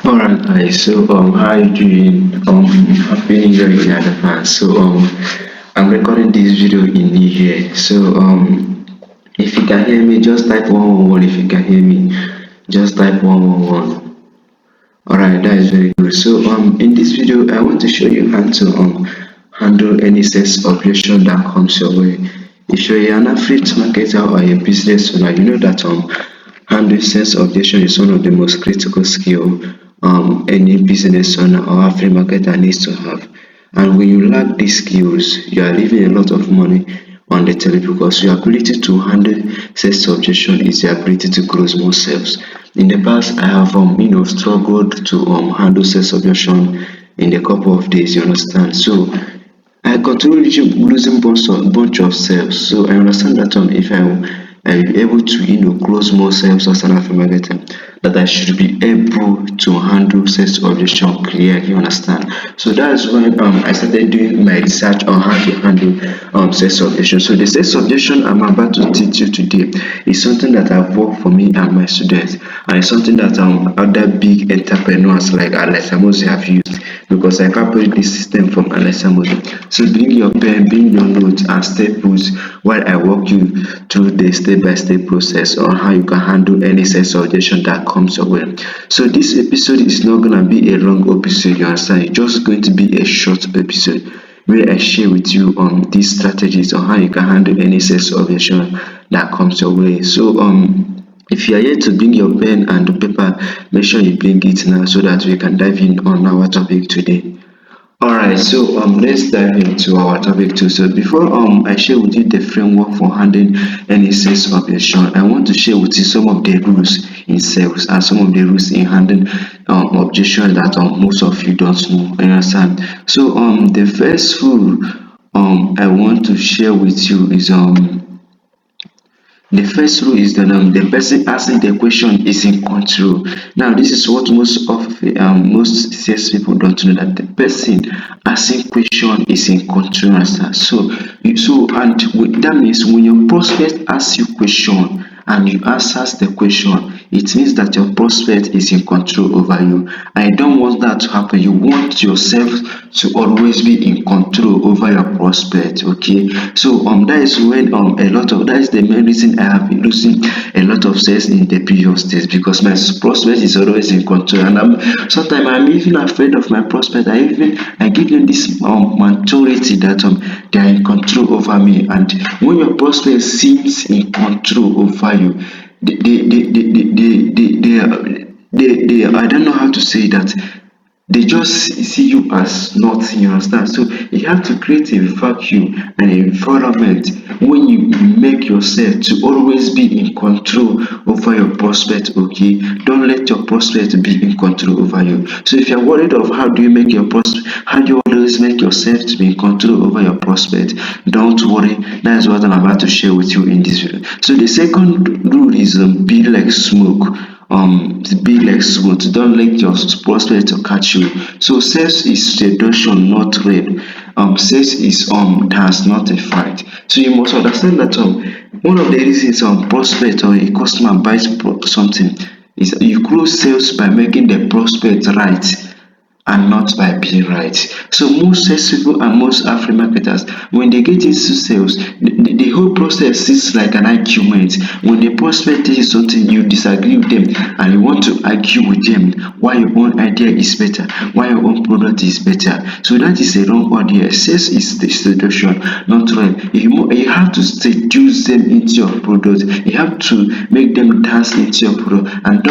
Alright guys, so how you doing? Happy New Year in advance. I'm recording this video in New Year. If you can hear me, just type 111. If you can hear me, just type 111. Alright, that is very good. In this video I want to show you how to handle any sales objection that comes your way. If you're an affiliate marketer or a business owner, you know that handling sales objection is one of the most critical skill any business owner or affiliate marketer needs to have. And when you lack these skills, you are leaving a lot of money on the table because your ability to handle sales objection is the ability to close more sales. In the past, I have struggled to handle sales objection in a couple of days. You understand? So I continue losing bunch of sales. So I understand that if I'm able to close more sales as an affiliate marketer, that I should be able to handle sales objection clearly. You understand? So that's when I started doing my research on how to handle sales objection. So the sales objection I'm about to teach you today is something that have worked for me and my students, and it's something that other big entrepreneurs like Alex Amosi have used, because I copied this system from Alex Amosi. So bring your pen, bring your notes and staples while I walk you through the step-by-step process on how you can handle any sales objection that comes your way. So this episode is not gonna be a long episode, you understand? It's just going to be a short episode where I share with you these strategies on how you can handle any sales objection that comes your way. If you are here to bring your pen and paper, make sure you bring it now so that we can dive in on our topic today. Alright, let's dive into our topic too. So before I share with you the framework for handling any sales objection, I want to share with you some of the rules in sales and some of the rules in handling objection that most of you don't know. You understand? The first rule I want to share with you is the first rule is that the person asking the question is in control. Now, this is what most sales people don't know, that the person asking question is in control. That means when your prospect asks you question and you answer the question, it means that your prospect is in control over you. I don't want that to happen. You want yourself to always be in control over your prospect. Okay, that is when that is the main reason I have been losing a lot of sales in the previous days, because my prospect is always in control, and sometimes I'm even afraid of my prospect. I give them this maturity that they are in control over me. And when your prospect seems in control over you, they I don't know how to say that, they just see you as nothing. You understand? So you have to create a vacuum and an environment when you make yourself to always be in control over your prospect. Okay, don't let your prospect be in control over you. So if you're worried of how do you always make yourself to be in control over your prospect, don't worry, that is what I'm about to share with you in this video. So the second rule is be like smoke. To be like smooth, don't let your prospect to catch you. So sales is seduction, not rape. Sales is dance, not a fight. So you must understand that one of the reasons prospect or a customer buys something is you close sales by making the prospect right and not by being right. So most salespeople and most affiliate marketers, when they get into sales, the whole process is like an argument. When the prospect tells you something, you disagree with them and you want to argue with them why your own idea is better, why your own product is better. So that is a wrong idea. Sales is the seduction, not right. You have to seduce them into your product. You have to make them dance into your product, and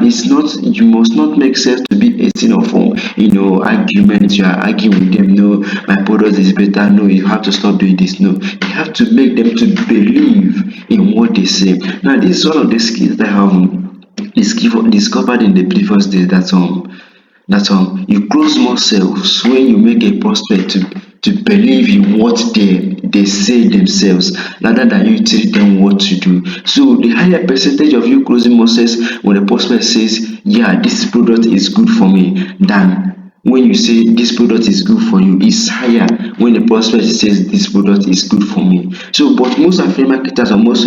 it's not, you must not make sales to be a thing of argument. You are arguing with them. No, my product is better. No, you have to stop doing this. No, you have to make them to believe in what they say. Now, this is one of the skills that I have discovered in the previous days, that you close more sales when you make a prospect to believe in what they say themselves, rather than you tell them what to do. So the higher percentage of you closing more sales when the prospect says, yeah, this product is good for me, than when you say this product is good for you, is higher when the prospect says this product is good for me. So but most affiliate marketers or most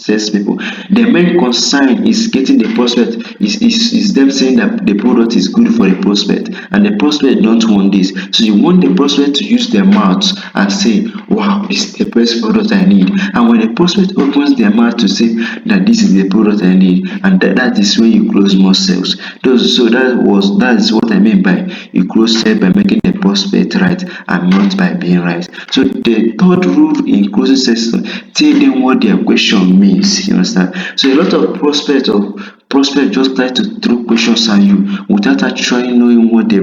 salespeople. The main concern is getting the prospect, is them saying that the product is good for the prospect, and the prospect don't want this. So you want the prospect to use their mouth and say, wow, this is the best product I need. And when the prospect opens their mouth to say that this is the product I need, and that is when you close more sales. So that is what I mean by you close sales by making the prospect right and not by being right. So the third rule in closing sales, tell them what their question means. You understand? So a lot of prospect just try to throw questions at you without actually knowing what the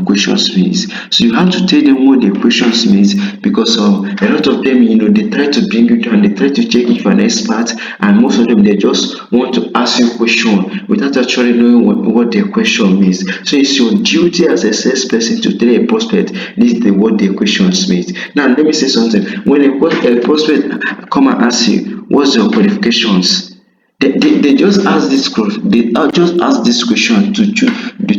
questions means. So you have to tell them what the questions means, because a lot of them, they try to bring you down, they try to check if you're an expert, and most of them, they just want to ask you question without actually knowing what their question means. So it's your duty as a salesperson to tell a prospect this is what their questions means. Now let me say something. When a prospect come and ask you what's your qualifications, they just ask this question to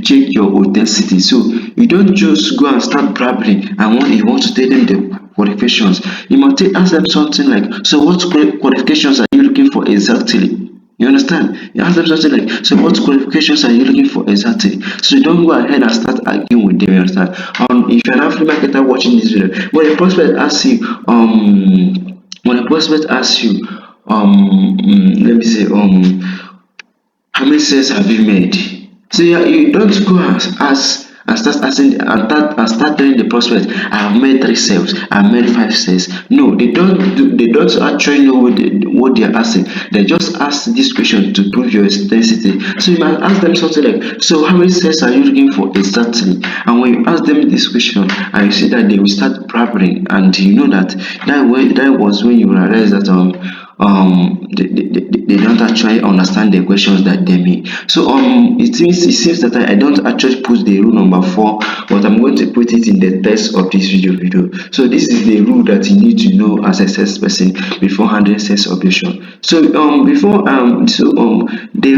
check your authenticity. So you don't just go and start blabbering and you want to tell them the qualifications. You must ask them something like, so what qualifications are you looking for exactly? You understand? You ask them something like, so what qualifications are you looking for exactly? So you don't go ahead and start arguing with them. You understand? If you're an African marketer watching this video, when a prospect asks you, let me say, how many sales have you made? So you don't go and start asking and start telling the prospect, I have made 3 sales, I have made 5 sales. No, they don't actually know what they are asking. They just ask this question to prove your authenticity. So you might ask them something like, so how many sales are you looking for exactly? And when you ask them this question and you see that they will start blabbering, and you know that was when you realize that they don't actually understand the questions that they make. So it seems that I don't actually put the rule number 4, but I'm going to put it in the text of this video. So this is the rule that you need to know as a salesperson before handling sales objection. So the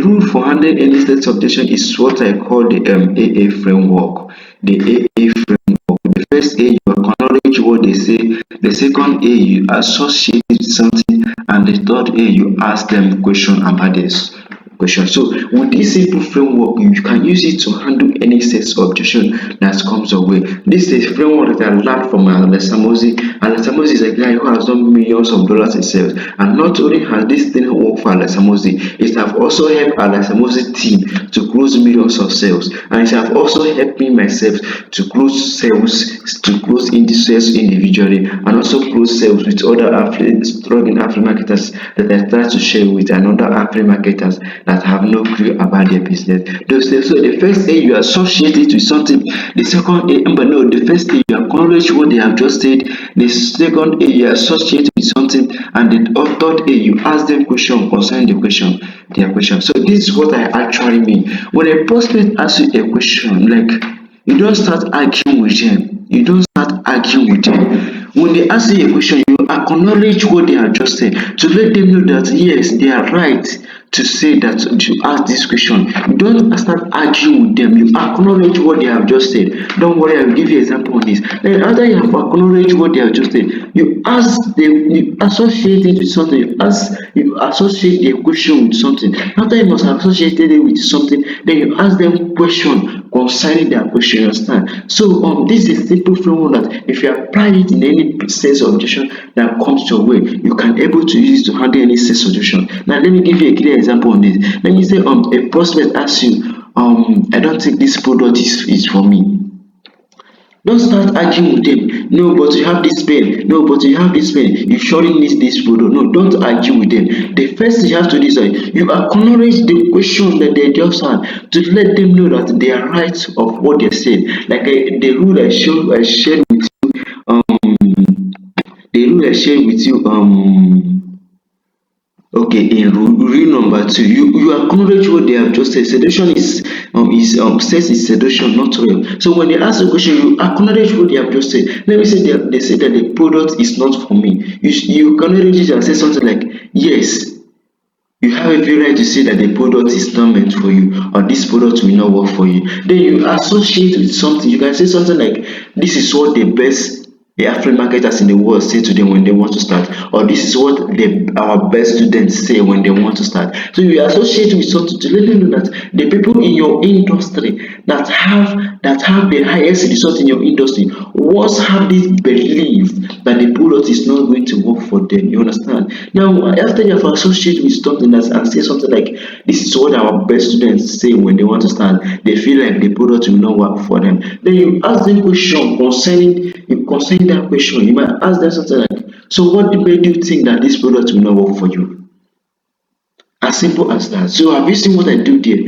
rule for handling any sales objection is what I call the AA framework. The AA framework. The first A, you acknowledge what they say. The second A, you associate it with something, and the third A, you ask them question about this question. So with this simple framework, you can use it to handle any sales objection that comes your way. This is a framework that I learned from Alex Samosi. Alex Samosi is a guy who has done millions of dollars in sales, and not only has this thing worked for Alex Samosi, it has also helped Alex Samosi's team to close millions of sales, and it has also helped me myself to close sales individually, and also close sales with other struggling affiliate marketers that I try to share with, and other affiliate marketers that have no clue about their business. So the first A, you associate it with something. The second A, the first A, you acknowledge what they have just said. The second A, you associate it with something, and the third A, you ask them question concerning their question. So this is what I actually mean. When a prospect asks you a question, like, you don't start arguing with them. When they ask you a question, you acknowledge what they have just said to let them know that yes, they are right to say that, to ask this question. You don't start arguing with them. You acknowledge what they have just said. Don't worry, I will give you an example on this. Then after you have acknowledged what they have just said, you associate it with something. You associate their question with something. After you must have associated it with something, then you ask them question concerning their question. You understand? So this is a simple framework that if you apply it in any sales objection that comes your way, you can able to use it to handle any sales objection. Now let me give you a clear example on this. Let me say a prospect asks you, I don't think this product is for me. Don't start arguing with them. No, but you have this pen. No, but you have this pen. You surely need this product. No, don't argue with them. The first thing you have to do is that you acknowledge the question that they just had to let them know that they are right of what they said. Like the rule I shared with you. The rule I shared with you. Okay, in rule number 2, you acknowledge what they have just said. Seduction is sex is seduction, not real. So when they ask the question, you acknowledge what they have just said. Let me say they say that the product is not for me. You acknowledge it and say something like, yes, you have every right to say that the product is not meant for you, or this product will not work for you. Then you associate with something. You can say something like, this is what the best the affluent marketers in the world say to them when they want to start, or this is what our best students say when they want to start. So you associate with something to let them know that the people in your industry that have the highest result in your industry once have this belief that the product is not going to work for them. You understand? Now, after you have associated with something that and say something like this is what our best students say when they want to start, they feel like the product will not work for them. Then you ask them question concerning that question. You might ask them something like, so what made you think that this product will not work for you? As simple as that. So have you seen what I do there?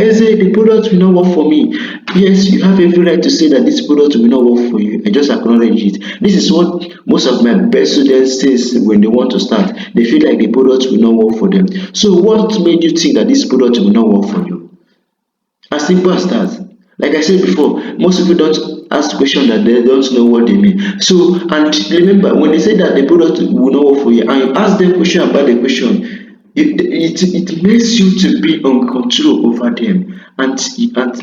Eze, the product will not work for me. Yes, you have every right to say that this product will not work for you. I just acknowledge it. This is what most of my best students says when they want to start. They feel like the product will not work for them. So what made you think that this product will not work for you? As simple as that. Like I said before, most people don't ask questions that they don't know what they mean. So, and remember, when they say that the product will not work for you, and you ask them question about the question, it makes you to be on control over them, and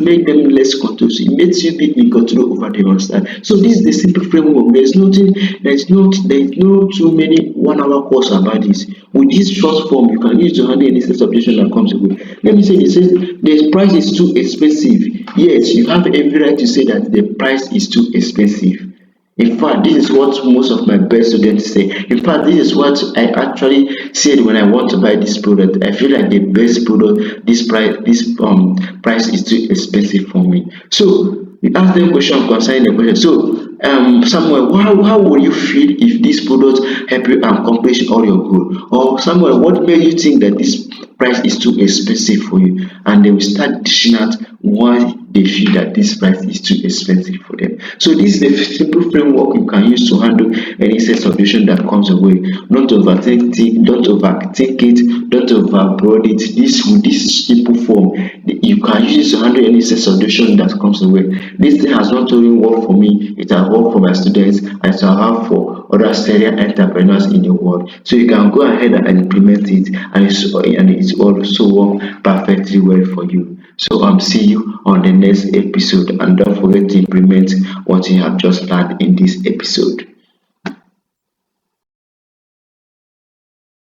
make them less control. So it makes you be in control over them. Understand? So this is the simple framework. There's no too many 1 hour course about this. With this short form, you can use to handle any set subject that comes away. Let me say this: the price is too expensive. Yes, you have every right to say that the price is too expensive. In fact, this is what most of my best students say. In fact, this is what I actually said when I want to buy this product. I feel like the best product, this price is too expensive for me. So we ask them question concerning the question. So Samuel, how would you feel if this product help you accomplish all your goal? Or Samuel, what made you think that this price is too expensive for you? And they will start dishing out why they feel that this price is too expensive for them. So this is the simple framework you can use to handle any set solution that comes away. Don't overthink it, don't overthink it, don't overbroad it. This simple form you can use to handle any set solution that comes away. This thing has not only worked for me, it has worked for my students, and it will have for other serial entrepreneurs in the world. So you can go ahead and implement it, and it's also work perfectly well for you. So see you on the next episode, and don't forget to implement what you have just learned in this episode.